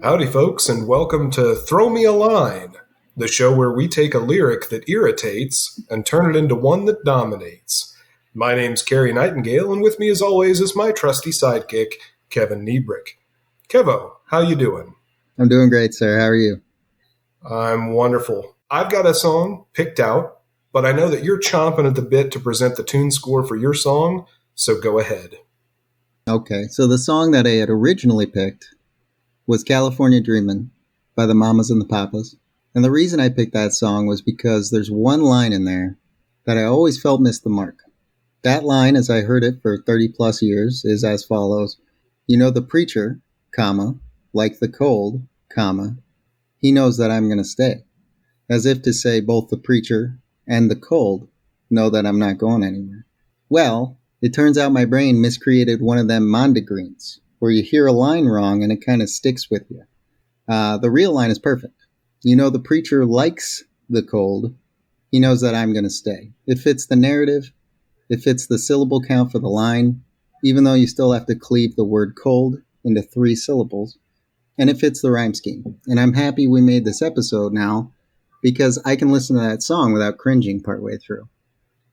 Howdy, folks, and welcome to Throw Me a Line, the show where we take a lyric that irritates and turn it into one that dominates. My name's Cary Nightingale, and with me, as always, is my trusty sidekick, Kevin Nebrich. Kevo, how you doing? I'm doing great, sir. How are you? I'm wonderful. I've got a song picked out, but I know that you're chomping at the bit to present the tune score for your song, so go ahead. Okay, so the song that I had originally picked was California Dreamin' by the Mamas and the Papas. And the reason I picked that song was because there's one line in there that I always felt missed the mark. That line, as I heard it for 30 plus years, is as follows. You know the preacher, comma, like the cold, comma, he knows that I'm going to stay. As if to say both the preacher and the cold know that I'm not going anywhere. Well, it turns out my brain miscreated one of them mondegreens, where you hear a line wrong and it kind of sticks with you. The real line is perfect. You know the preacher likes the cold. He knows that I'm going to stay. It fits the narrative. It fits the syllable count for the line, even though you still have to cleave the word cold into 3 syllables. And it fits the rhyme scheme. And I'm happy we made this episode now because I can listen to that song without cringing partway through.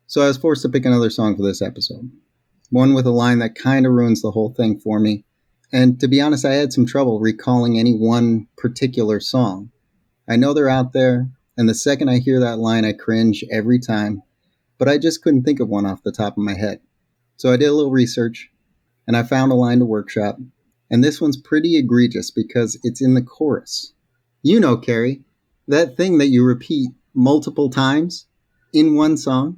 So I was forced to pick another song for this episode. One with a line that kind of ruins the whole thing for me. And to be honest, I had some trouble recalling any one particular song. I know they're out there, and the second I hear that line, I cringe every time, but I just couldn't think of one off the top of my head. So I did a little research, and I found a line to workshop, and this one's pretty egregious because it's in the chorus. You know, Cary, that thing that you repeat multiple times in one song.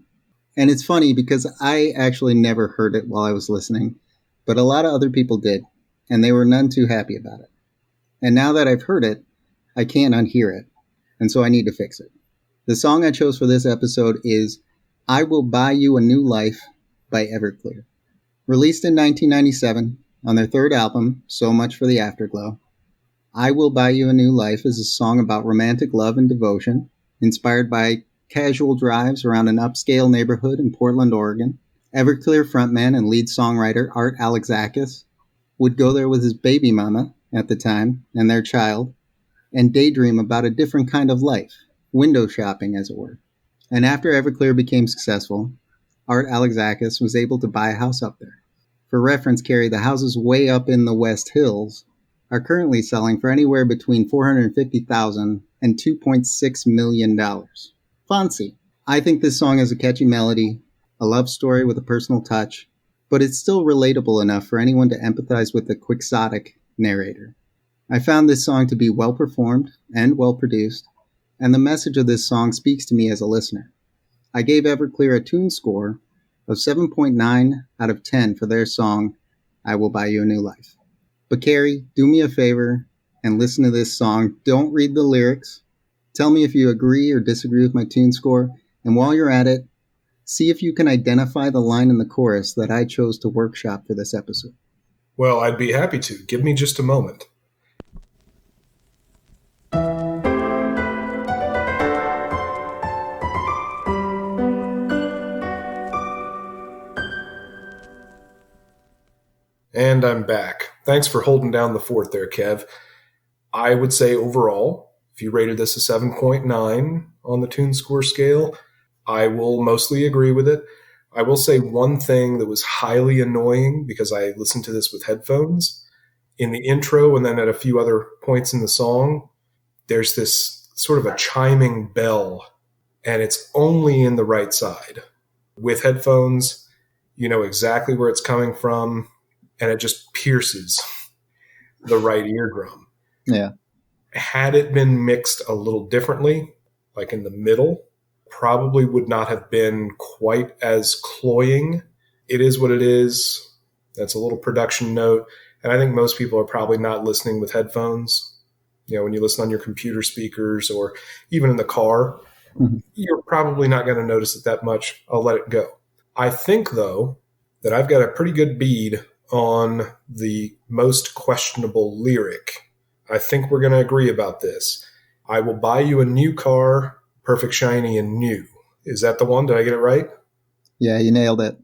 And it's funny because I actually never heard it while I was listening, but a lot of other people did. And they were none too happy about it. And now that I've heard it, I can't unhear it. And so I need to fix it. The song I chose for this episode is I Will Buy You a New Life by Everclear. Released in 1997 on their third album, So Much for the Afterglow. I Will Buy You a New Life is a song about romantic love and devotion, inspired by casual drives around an upscale neighborhood in Portland, Oregon. Everclear frontman and lead songwriter Art Alexakis would go there with his baby mama at the time and their child and daydream about a different kind of life, window shopping as it were. And after Everclear became successful, Art Alexakis was able to buy a house up there. For reference, Cary, the houses way up in the West Hills are currently selling for anywhere between $450,000 and $2.6 million. Fancy. I think this song has a catchy melody, a love story with a personal touch, but it's still relatable enough for anyone to empathize with the quixotic narrator. I found this song to be well performed and well produced, and the message of this song speaks to me as a listener. I gave Everclear a tune score of 7.9 out of 10 for their song, I Will Buy You a New Life. But Cary, do me a favor and listen to this song. Don't read the lyrics. Tell me if you agree or disagree with my tune score, and while you're at it, see if you can identify the line in the chorus that I chose to workshop for this episode. Well, I'd be happy to. Give me just a moment. And I'm back. Thanks for holding down the fort there, Kev. I would say overall, if you rated this a 7.9 on the tune score scale, I will mostly agree with it. I will say one thing that was highly annoying because I listened to this with headphones. In the intro and then at a few other points in the song, there's this sort of a chiming bell, and it's only in the right side. With headphones, you know exactly where it's coming from, and it just pierces the right eardrum. Yeah. Had it been mixed a little differently, like in the middle, probably would not have been quite as cloying. It is what it is. That's a little production note. And I think most people are probably not listening with headphones. You know, when you listen on your computer speakers or even in the car, you're probably not going to notice it that much. I'll let it go. I think, though, that I've got a pretty good bead on the most questionable lyric. I think we're going to agree about this. I will buy you a new car, perfect, shiny, and new. Is that the one? Did I get it right? Yeah, you nailed it.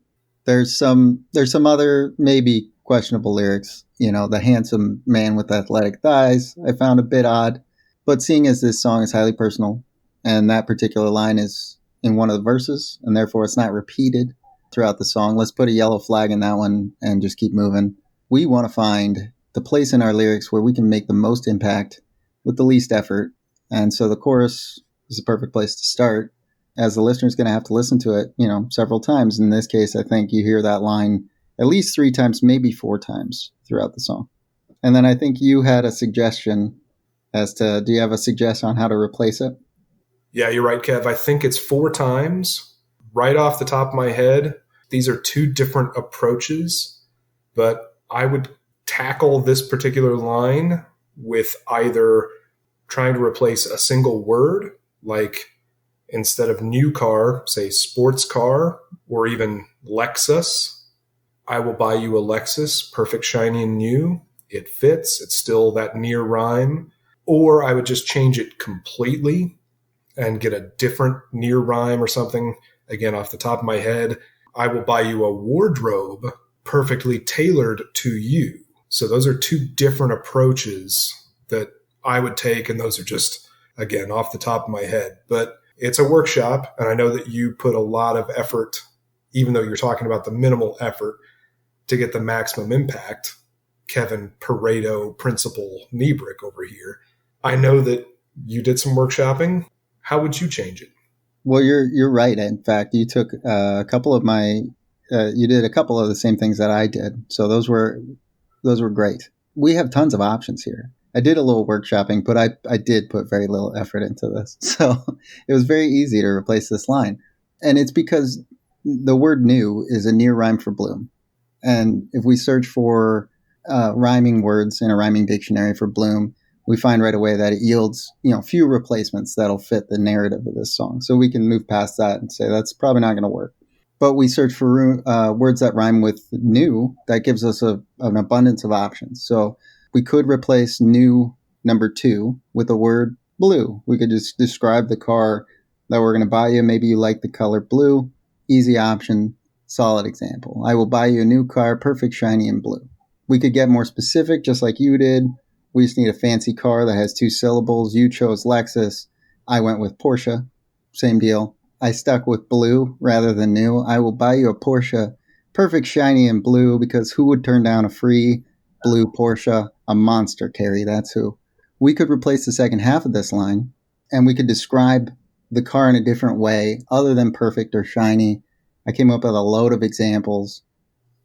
There's some other maybe questionable lyrics. The handsome man with athletic thighs, I found a bit odd. But seeing as this song is highly personal, and that particular line is in one of the verses, and therefore it's not repeated throughout the song, let's put a yellow flag in that one and just keep moving. We want to find the place in our lyrics where we can make the most impact with the least effort. And so the chorus is the perfect place to start, as the listener's going to have to listen to it, several times. In this case, I think you hear that line at least 3 times, maybe 4 times throughout the song. And then I think you had a suggestion do you have a suggestion on how to replace it? Yeah, you're right, Kev. I think it's 4 times. Right off the top of my head, these are 2 different approaches, but I would tackle this particular line with either trying to replace a single word, like instead of new car, say sports car, or even Lexus. I will buy you a Lexus, perfect, shiny, and new. It fits. It's still that near rhyme. Or I would just change it completely and get a different near rhyme or something. Again, off the top of my head, I will buy you a wardrobe perfectly tailored to you. So those are 2 different approaches that I would take. And those are just, again, off the top of my head. But it's a workshop. And I know that you put a lot of effort, even though you're talking about the minimal effort, to get the maximum impact. Kevin Pareto Principal Nebrich over here. I know that you did some workshopping. How would you change it? Well, you're right. In fact, you took a couple of you did a couple of the same things that I did. So those were great. We have tons of options here. I did a little workshopping, but I did put very little effort into this. So it was very easy to replace this line. And it's because the word new is a near rhyme for bloom. And if we search for rhyming words in a rhyming dictionary for bloom, we find right away that it yields, few replacements that'll fit the narrative of this song. So we can move past that and say that's probably not going to work. But we search for words that rhyme with new. That gives us an abundance of options. So we could replace new number 2 with the word blue. We could just describe the car that we're going to buy you. Maybe you like the color blue. Easy option, solid example. I will buy you a new car, perfect, shiny, and blue. We could get more specific, just like you did. We just need a fancy car that has 2 syllables. You chose Lexus. I went with Porsche. Same deal. I stuck with blue rather than new. I will buy you a Porsche, perfect, shiny, and blue, because who would turn down a free blue Porsche? A monster, Cary, that's who. We could replace the second half of this line, and we could describe the car in a different way other than perfect or shiny. I came up with a load of examples,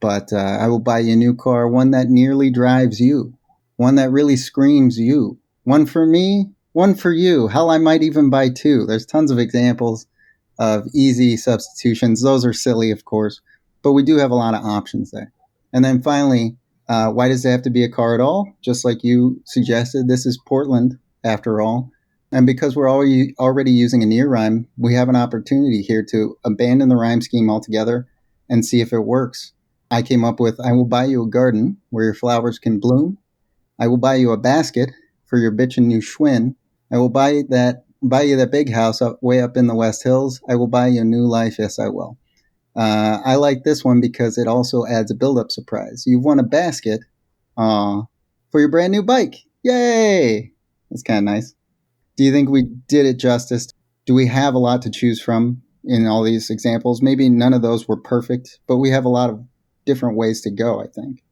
but I will buy you a new car, one that nearly drives you. One that really screams you. One for me, one for you. Hell, I might even buy 2. There's tons of examples of easy substitutions. Those are silly, of course, but we do have a lot of options there. And then finally, why does it have to be a car at all? Just like you suggested, this is Portland, after all. And because we're already using a near rhyme, we have an opportunity here to abandon the rhyme scheme altogether and see if it works. I came up with, I will buy you a garden where your flowers can bloom. I will buy you a basket for your bitchin' new Schwinn. I will buy you that big house way up in the West Hills. I will buy you a new life. Yes, I will. I like this one because it also adds a build-up surprise. You've won a basket for your brand new bike. Yay! That's kind of nice. Do you think we did it justice? Do we have a lot to choose from in all these examples? Maybe none of those were perfect, but we have a lot of different ways to go, I think.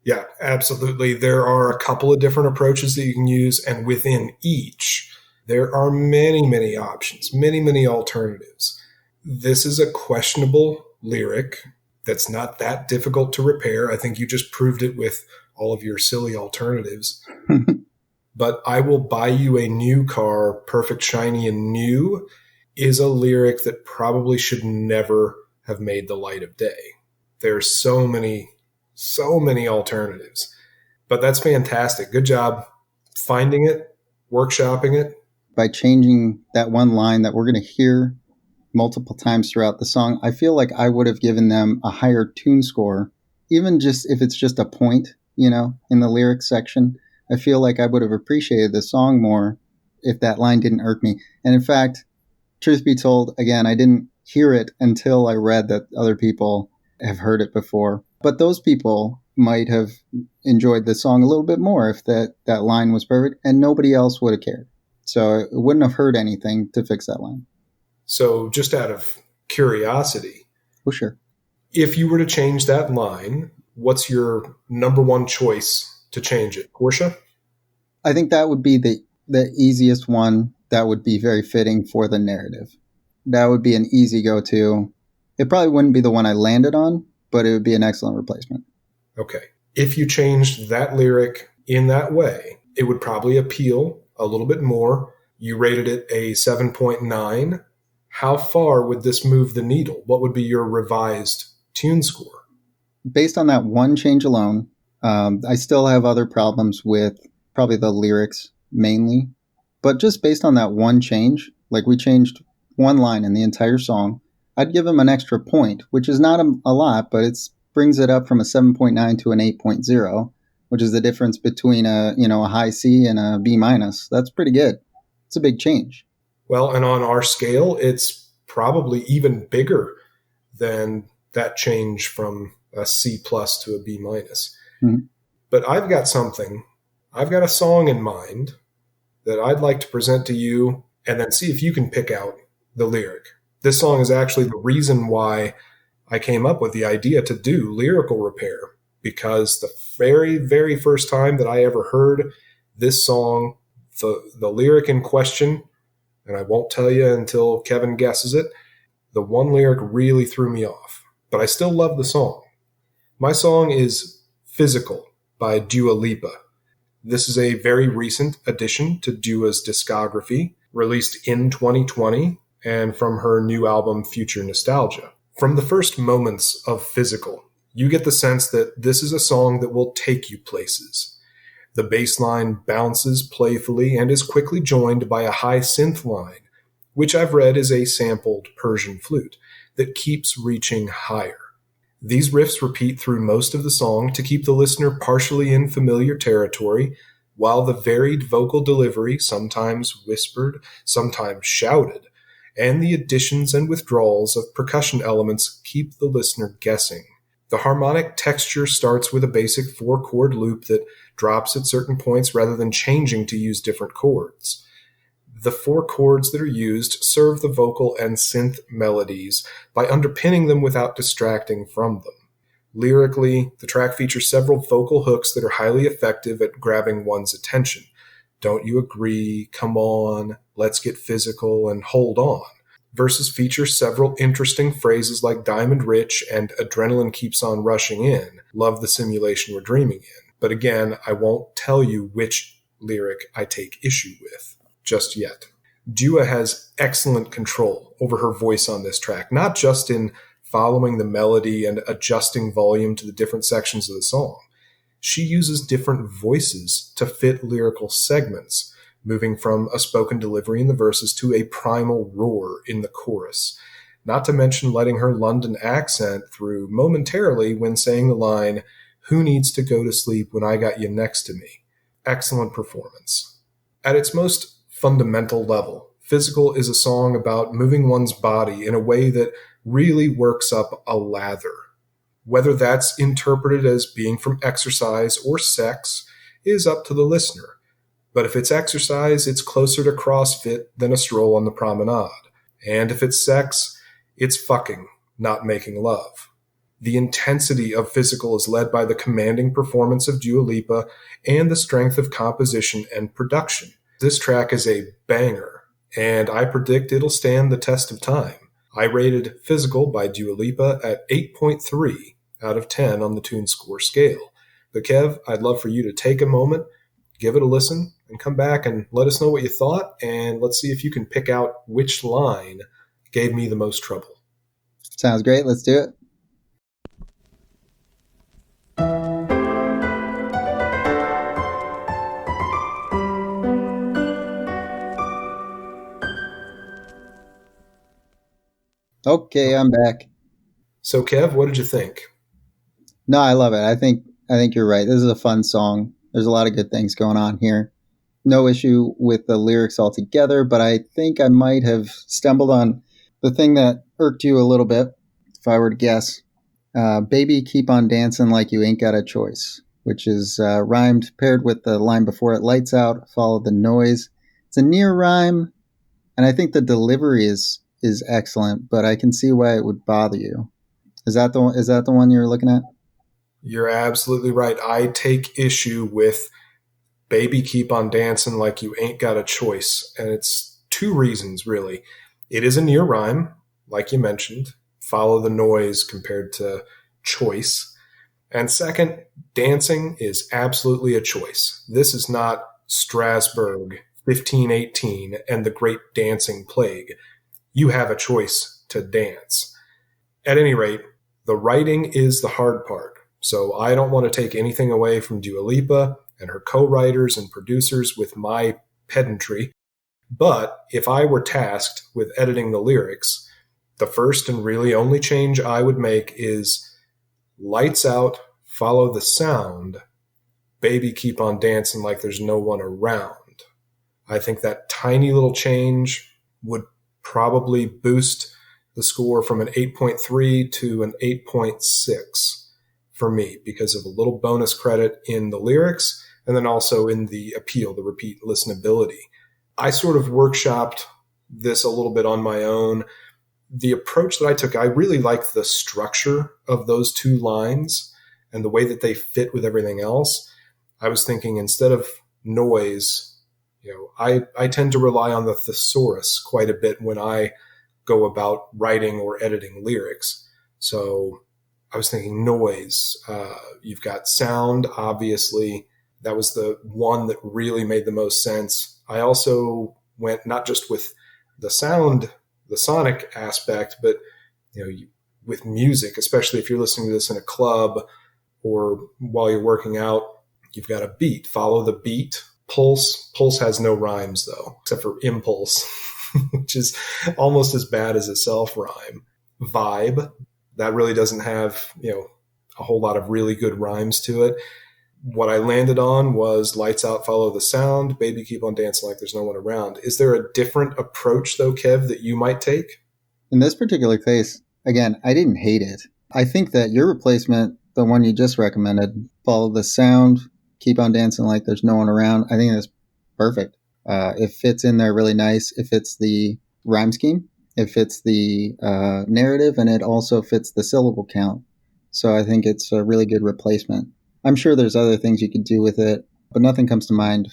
Yeah, absolutely. There are a couple of different approaches that you can use, and within each, there are many, many options, many, many alternatives. This is a questionable lyric that's not that difficult to repair. I think you just proved it with all of your silly alternatives. But I will buy you a new car, perfect, shiny, and new, is a lyric that probably should never have made the light of day. There's so many alternatives. But that's fantastic. Good job finding it, workshopping it. By changing that one line that we're going to hear multiple times throughout the song, I feel like I would have given them a higher tune score, even just if it's just a point, in the lyrics section. I feel like I would have appreciated the song more if that line didn't irk me. And in fact, truth be told, again, I didn't hear it until I read that other people have heard it before. But those people, might have enjoyed the song a little bit more if that line was perfect, and nobody else would have cared. So it wouldn't have hurt anything to fix that line. So just out of curiosity, Oh, sure. if you were to change that line, what's your number one choice to change it? Portia? I think that would be the easiest one. That would be very fitting for the narrative. That would be an easy go-to. It probably wouldn't be the one I landed on, but it would be an excellent replacement. Okay. If you changed that lyric in that way, it would probably appeal a little bit more. You rated it a 7.9. How far would this move the needle? What would be your revised tune score? Based on that one change alone, I still have other problems with probably the lyrics mainly. But just based on that one change, like we changed one line in the entire song, I'd give him an extra point, which is not a lot, but it brings it up from a 7.9 to an 8.0, which is the difference between a high C and a B minus. That's pretty good. It's a big change. Well, and on our scale, it's probably even bigger than that change from a C plus to a B minus. Mm-hmm. But I've got a song in mind that I'd like to present to you and then see if you can pick out the lyric. This song is actually the reason why I came up with the idea to do Lyrical Repair, because the very, very first time that I ever heard this song, the lyric in question, and I won't tell you until Kevin guesses it, the one lyric really threw me off. But I still love the song. My song is Physical by Dua Lipa. This is a very recent addition to Dua's discography, released in 2020, and from her new album Future Nostalgia. From the first moments of Physical, you get the sense that this is a song that will take you places. The bass line bounces playfully and is quickly joined by a high synth line, which I've read is a sampled Persian flute that keeps reaching higher. These riffs repeat through most of the song to keep the listener partially in familiar territory, while the varied vocal delivery, sometimes whispered, sometimes shouted, and the additions and withdrawals of percussion elements keep the listener guessing. The harmonic texture starts with a basic 4-chord loop that drops at certain points rather than changing to use different chords. The 4 chords that are used serve the vocal and synth melodies by underpinning them without distracting from them. Lyrically, the track features several vocal hooks that are highly effective at grabbing one's attention. Don't you agree? Come on, let's get physical, and hold on. Verses feature several interesting phrases like Diamond Rich and Adrenaline Keeps on Rushing In. Love the simulation we're dreaming in. But again, I won't tell you which lyric I take issue with just yet. Dua has excellent control over her voice on this track, not just in following the melody and adjusting volume to the different sections of the song. She uses different voices to fit lyrical segments, moving from a spoken delivery in the verses to a primal roar in the chorus, not to mention letting her London accent through momentarily when saying the line, "Who needs to go to sleep when I got you next to me?" Excellent performance. At its most fundamental level, Physical is a song about moving one's body in a way that really works up a lather. Whether that's interpreted as being from exercise or sex is up to the listener. But if it's exercise, it's closer to CrossFit than a stroll on the promenade. And if it's sex, it's fucking, not making love. The intensity of Physical is led by the commanding performance of Dua Lipa and the strength of composition and production. This track is a banger, and I predict it'll stand the test of time. I rated Physical by Dua Lipa at 8.3 out of 10 on the tune score scale. But Kev, I'd love for you to take a moment, give it a listen, and come back and let us know what you thought, and let's see if you can pick out which line gave me the most trouble. Sounds great. Let's do it. Okay, I'm back. So, Kev, what did you think? No, I love it. I think you're right. This is a fun song. There's a lot of good things going on here. No issue with the lyrics altogether, but I think I might have stumbled on the thing that irked you a little bit, if I were to guess. Baby Keep on Dancing Like You Ain't Got a Choice, which is rhymed, paired with the line before it, lights out, follow the noise. It's a near rhyme, and I think the delivery is excellent, but I can see why it would bother you. Is that the one you're looking at? You're absolutely right. I take issue with Baby Keep on Dancing Like You Ain't Got a Choice. And it's two reasons, really. It is a near rhyme, like you mentioned. Follow the noise compared to choice. And second, dancing is absolutely a choice. This is not Strasbourg 1518 and the Great Dancing Plague. You have a choice to dance. At any rate, the writing is the hard part. So I don't want to take anything away from Dua Lipa and her co-writers and producers with my pedantry. But if I were tasked with editing the lyrics, the first and really only change I would make is lights out, follow the sound, baby keep on dancing like there's no one around. I think that tiny little change would probably boost the score from an 8.3 to an 8.6 for me because of a little bonus credit in the lyrics and then also in the appeal, the repeat listenability. I sort of workshopped this a little bit on my own. The approach that I took, I really liked the structure of those two lines and the way that they fit with everything else. I was thinking instead of noise, I tend to rely on the thesaurus quite a bit when I go about writing or editing lyrics. So I was thinking noise. You've got sound, obviously. That was the one that really made the most sense. I also went not just with the sound, the sonic aspect, but with music, especially if you're listening to this in a club or while you're working out, you've got a beat. Follow the beat. Pulse. Pulse has no rhymes though, except for impulse, which is almost as bad as a self rhyme. Vibe. That really doesn't have, a whole lot of really good rhymes to it. What I landed on was lights out, follow the sound, baby keep on dancing like there's no one around. Is there a different approach though, Kev, that you might take? In this particular case, again, I didn't hate it. I think that your replacement, the one you just recommended, follow the sound, keep on dancing like there's no one around. I think that's perfect. It fits in there really nice. It fits the rhyme scheme. It fits the narrative, and it also fits the syllable count. So I think it's a really good replacement. I'm sure there's other things you could do with it, but nothing comes to mind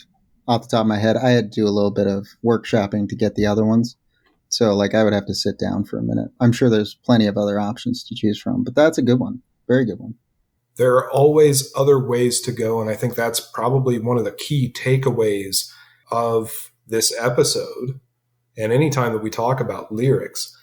off the top of my head. I had to do a little bit of workshopping to get the other ones. So I would have to sit down for a minute. I'm sure there's plenty of other options to choose from, but that's a good one. Very good one. There are always other ways to go, and I think that's probably one of the key takeaways of this episode. And anytime that we talk about lyrics,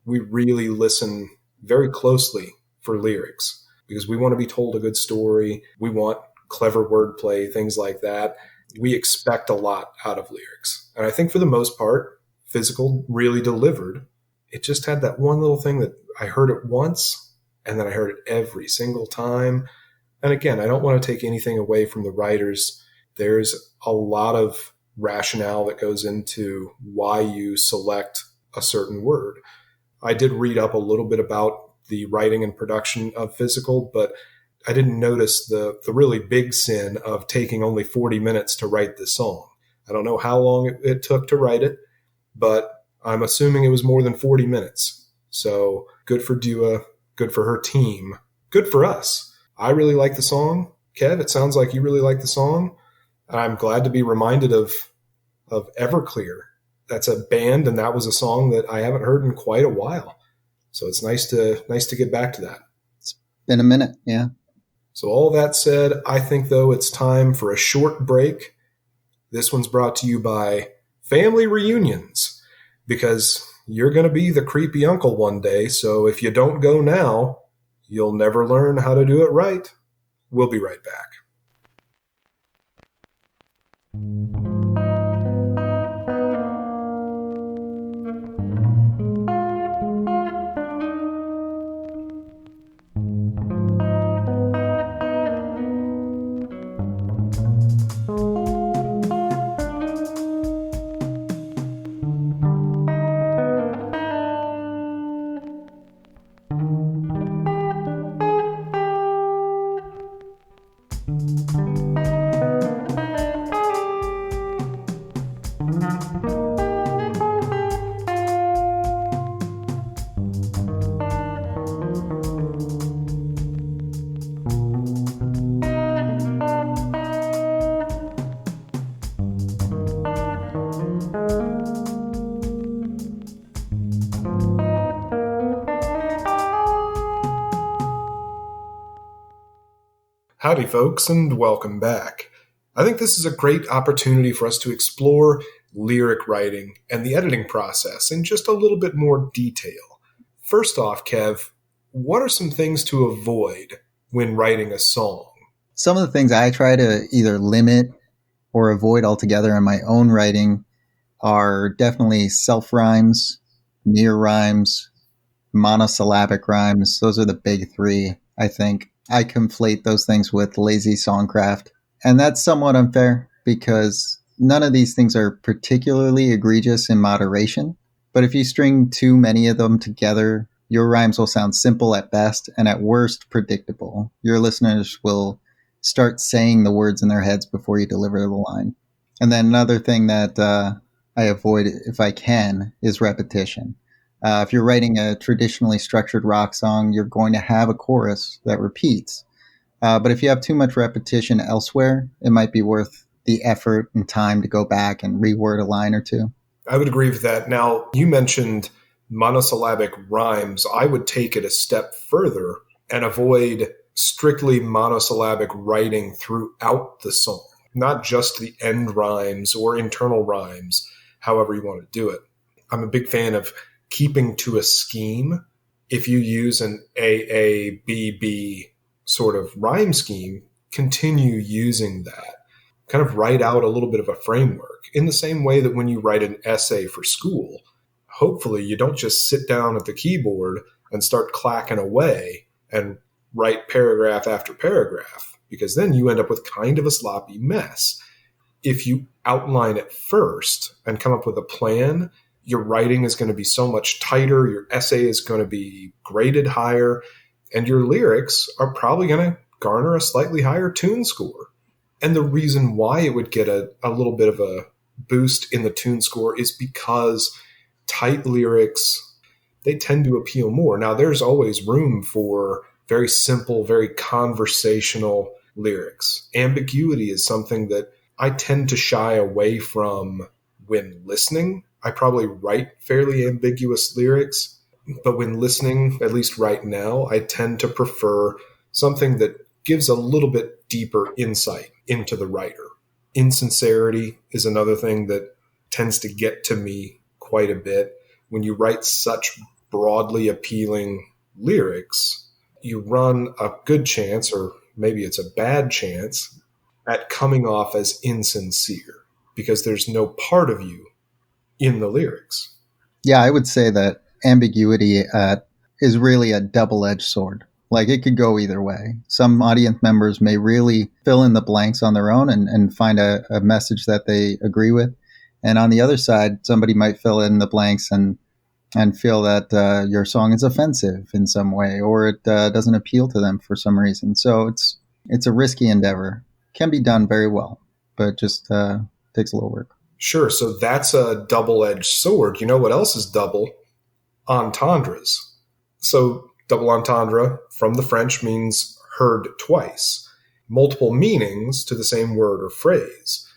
we really listen very closely for lyrics because we want to be told a good story. We want clever wordplay, things like that. We expect a lot out of lyrics. And I think for the most part, Physical really delivered. It just had that one little thing that I heard it once and then I heard it every single time. And again, I don't want to take anything away from the writers. There's a lot of rationale that goes into why you select a certain word. I did read up a little bit about the writing and production of Physical, but I didn't notice the really big sin of taking only 40 minutes to write this song. I don't know how long it took to write it, but I'm assuming it was more than 40 minutes. So good for Dua, good for her team, good for us. I really like the song. Kev, it sounds like you really like the song. I'm glad to be reminded of Everclear. That's a band, and that was a song that I haven't heard in quite a while. So it's nice to get back to that. It's been a minute, yeah. So all that said, I think, though, it's time for a short break. This one's brought to you by Family Reunions, because you're going to be the creepy uncle one day, so if you don't go now, you'll never learn how to do it right. We'll be right back. Howdy, folks, and welcome back. I think this is a great opportunity for us to explore lyric writing and the editing process in just a little bit more detail. First off, Kev, what are some things to avoid when writing a song? Some of the things I try to either limit or avoid altogether in my own writing are definitely self-rhymes, near rhymes, monosyllabic rhymes. Those are the big three, I think. I conflate those things with lazy songcraft. And that's somewhat unfair because none of these things are particularly egregious in moderation. But if you string too many of them together, your rhymes will sound simple at best and at worst predictable. Your listeners will start saying the words in their heads before you deliver the line. And then another thing that I avoid, if I can, is repetition. If you're writing a traditionally structured rock song, you're going to have a chorus that repeats. But if you have too much repetition elsewhere, it might be worth the effort and time to go back and reword a line or two. I would agree with that. Now, you mentioned monosyllabic rhymes. I would take it a step further and avoid strictly monosyllabic writing throughout the song, not just the end rhymes or internal rhymes, however you want to do it. I'm a big fan of keeping to a scheme. If you use an AABB sort of rhyme scheme, continue using that. Kind of write out a little bit of a framework in the same way that when you write an essay for school, hopefully you don't just sit down at the keyboard and start clacking away and write paragraph after paragraph, because then you end up with kind of a sloppy mess. If you outline it first and come up with a plan, your writing is going to be so much tighter, your essay is going to be graded higher, and your lyrics are probably going to garner a slightly higher tune score. And the reason why it would get a little bit of a boost in the tune score is because tight lyrics, they tend to appeal more. Now, there's always room for very simple, very conversational lyrics. Ambiguity is something that I tend to shy away from when listening. I probably write fairly ambiguous lyrics, but when listening, at least right now, I tend to prefer something that gives a little bit deeper insight into the writer. Insincerity is another thing that tends to get to me quite a bit. When you write such broadly appealing lyrics, you run a good chance, or maybe it's a bad chance, at coming off as insincere because there's no part of you in the lyrics. Yeah, I would say that ambiguity is really a double-edged sword. Like, it could go either way. Some audience members may really fill in the blanks on their own and find a message that they agree with. And on the other side, somebody might fill in the blanks and feel that your song is offensive in some way, or it doesn't appeal to them for some reason. So it's a risky endeavor. Can be done very well, but just takes a little work. Sure, so that's a double-edged sword. You know what else is double? Entendres. So double entendre from the French means heard twice. Multiple meanings to the same word or phrase.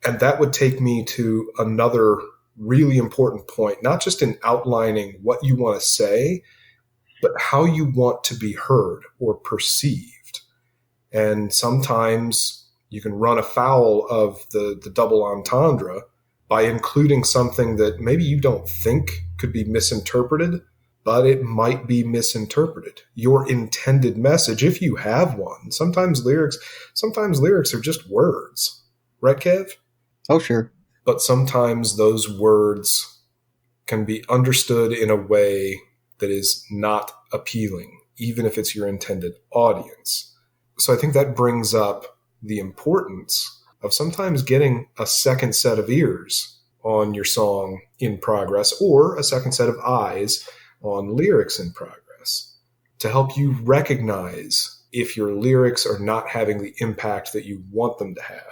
And that would take me to another really important point, not just in outlining what you want to say, but how you want to be heard or perceived. And sometimes you can run afoul of the double entendre by including something that maybe you don't think could be misinterpreted, but it might be misinterpreted. Your intended message, if you have one. Sometimes lyrics are just words. Right, Kev? Oh, sure. But sometimes those words can be understood in a way that is not appealing, even if it's your intended audience. So I think that brings up the importance of sometimes getting a second set of ears on your song in progress, or a second set of eyes on lyrics in progress, to help you recognize if your lyrics are not having the impact that you want them to have.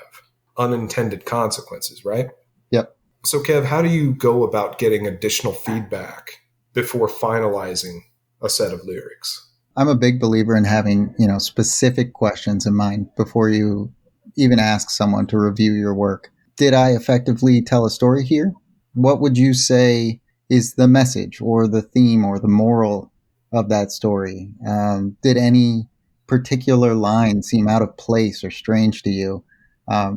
Unintended consequences, right? Yep. So, Kev, how do you go about getting additional feedback before finalizing a set of lyrics? I'm a big believer in having, specific questions in mind before you even ask someone to review your work. Did I effectively tell a story here? What would you say is the message or the theme or the moral of that story? Did any particular lines seem out of place or strange to you,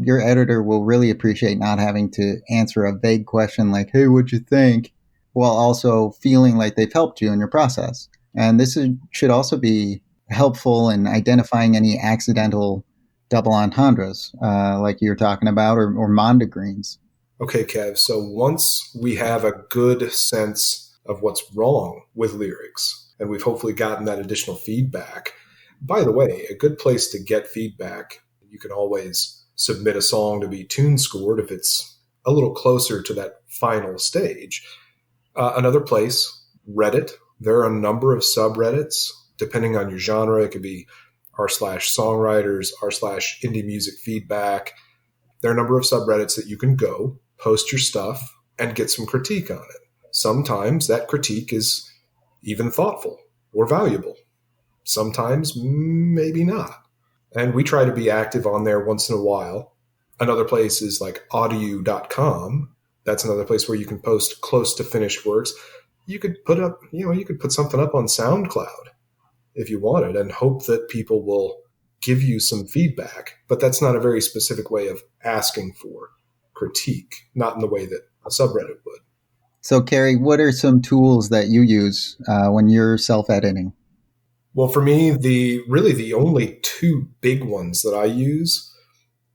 your editor will really appreciate not having to answer a vague question like, hey, what'd you think? While also feeling like they've helped you in your process. And should also be helpful in identifying any accidental double entendres, like you're talking about, or mondegreens. Okay, Kev. So once we have a good sense of what's wrong with lyrics, and we've hopefully gotten that additional feedback, by the way, a good place to get feedback, you can always submit a song to be tune scored if it's a little closer to that final stage. Another place, Reddit. There are a number of subreddits, depending on your genre. It could be r/songwriters, r/indie music feedback. There are a number of subreddits that you can go, post your stuff, and get some critique on it. Sometimes that critique is even thoughtful or valuable. Sometimes maybe not. And we try to be active on there once in a while. Another place is like audio.com. That's another place where you can post close to finished works. You could put something up on SoundCloud if you wanted and hope that people will give you some feedback. But that's not a very specific way of asking for critique, not in the way that a subreddit would. So, Cary, what are some tools that you use when you're self-editing? Well, for me, the only two big ones that I use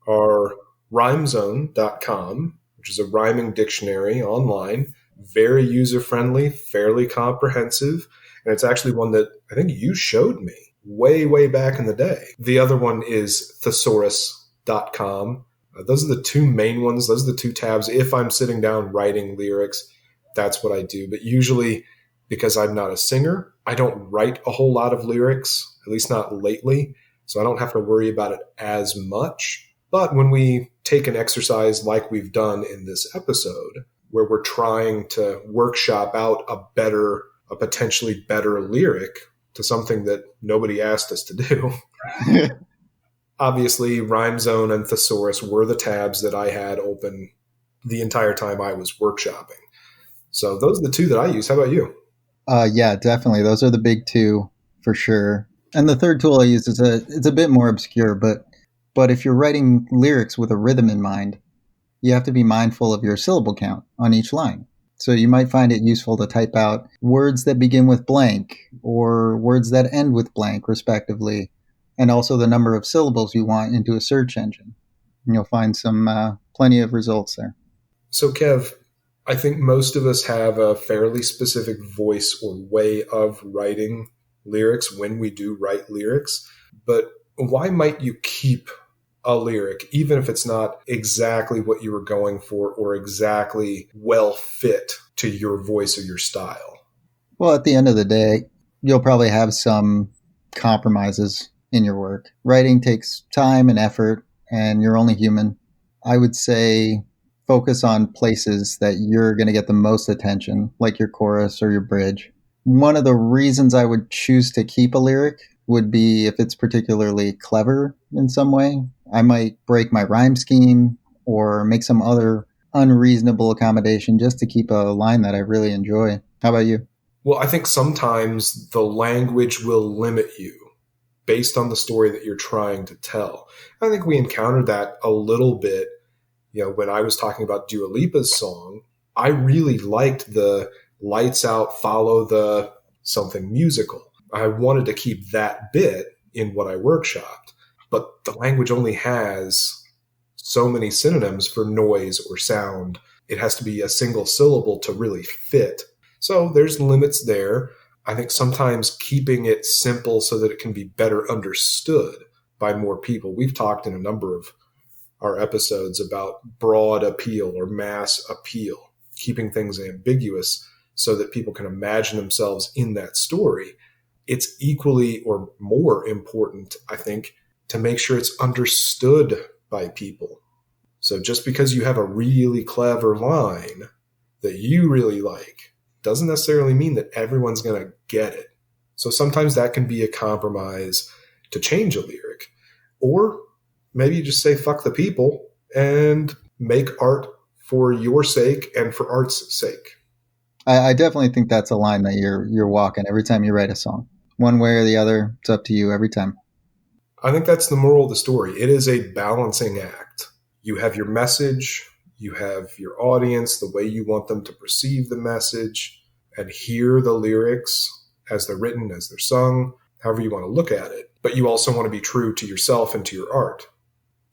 are rhymezone.com, which is a rhyming dictionary online, very user-friendly, fairly comprehensive, and it's actually one that I think you showed me way, way back in the day. The other one is thesaurus.com. Those are the two main ones. Those are the two tabs. If I'm sitting down writing lyrics, that's what I do. But usually, because I'm not a singer, I don't write a whole lot of lyrics, at least not lately, so I don't have to worry about it as much. But when we take an exercise like we've done in this episode, where we're trying to workshop out a potentially better lyric to something that nobody asked us to do, obviously Rhymezone and Thesaurus were the tabs that I had open the entire time I was workshopping. So those are the two that I use. How about you? Yeah, definitely. Those are the big two for sure. And the third tool I use it's a bit more obscure, but if you're writing lyrics with a rhythm in mind, you have to be mindful of your syllable count on each line. So you might find it useful to type out words that begin with blank or words that end with blank, respectively, and also the number of syllables you want into a search engine. And you'll find some plenty of results there. So, Kev, I think most of us have a fairly specific voice or way of writing lyrics when we do write lyrics. But why might you keep a lyric, even if it's not exactly what you were going for or exactly well fit to your voice or your style? Well, at the end of the day, you'll probably have some compromises in your work. Writing takes time and effort, and you're only human. I would say focus on places that you're going to get the most attention, like your chorus or your bridge. One of the reasons I would choose to keep a lyric would be if it's particularly clever in some way. I might break my rhyme scheme or make some other unreasonable accommodation just to keep a line that I really enjoy. How about you? Well, I think sometimes the language will limit you based on the story that you're trying to tell. I think we encountered that a little bit. When I was talking about Dua Lipa's song, I really liked the lights out, follow the something musical. I wanted to keep that bit in what I workshopped, but the language only has so many synonyms for noise or sound. It has to be a single syllable to really fit. So there's limits there. I think sometimes keeping it simple so that it can be better understood by more people. We've talked in a number of our episodes about broad appeal or mass appeal, keeping things ambiguous so that people can imagine themselves in that story. It's equally or more important, I think, to make sure it's understood by people. So just because you have a really clever line that you really like doesn't necessarily mean that everyone's going to get it. So sometimes that can be a compromise to change a lyric. Or maybe you just say, fuck the people and make art for your sake and for art's sake. I definitely think that's a line that you're walking every time you write a song. One way or the other, it's up to you every time. I think that's the moral of the story. It is a balancing act. You have your message, you have your audience, the way you want them to perceive the message and hear the lyrics as they're written, as they're sung, however you want to look at it. But you also want to be true to yourself and to your art.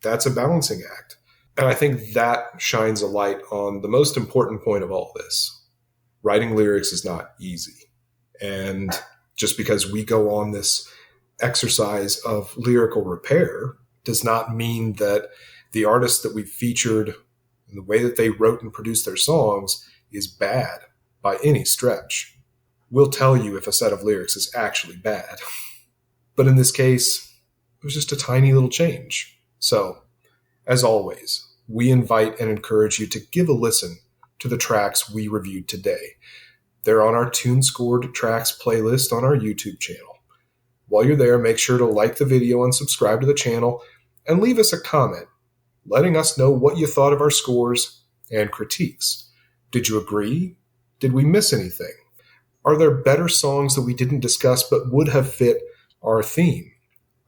That's a balancing act. And I think that shines a light on the most important point of all this. Writing lyrics is not easy. And just because we go on this exercise of lyrical repair does not mean that the artists that we've featured and the way that they wrote and produced their songs is bad by any stretch. We'll tell you if a set of lyrics is actually bad. But in this case, it was just a tiny little change. So, as always, we invite and encourage you to give a listen to the tracks we reviewed today. They're on our Tune Scored Tracks playlist on our YouTube channel. While you're there, make sure to like the video and subscribe to the channel and leave us a comment, letting us know what you thought of our scores and critiques. Did you agree? Did we miss anything? Are there better songs that we didn't discuss but would have fit our theme?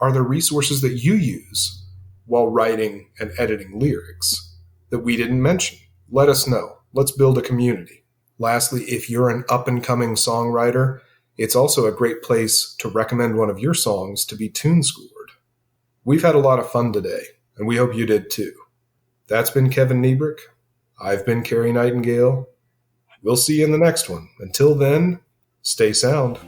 Are there resources that you use while writing and editing lyrics that we didn't mention? Let us know. Let's build a community. Lastly, if you're an up-and-coming songwriter, it's also a great place to recommend one of your songs to be tune scored. We've had a lot of fun today, and we hope you did too. That's been Kevin Nebrich. I've been Cary Nightingale. We'll see you in the next one. Until then, stay sound.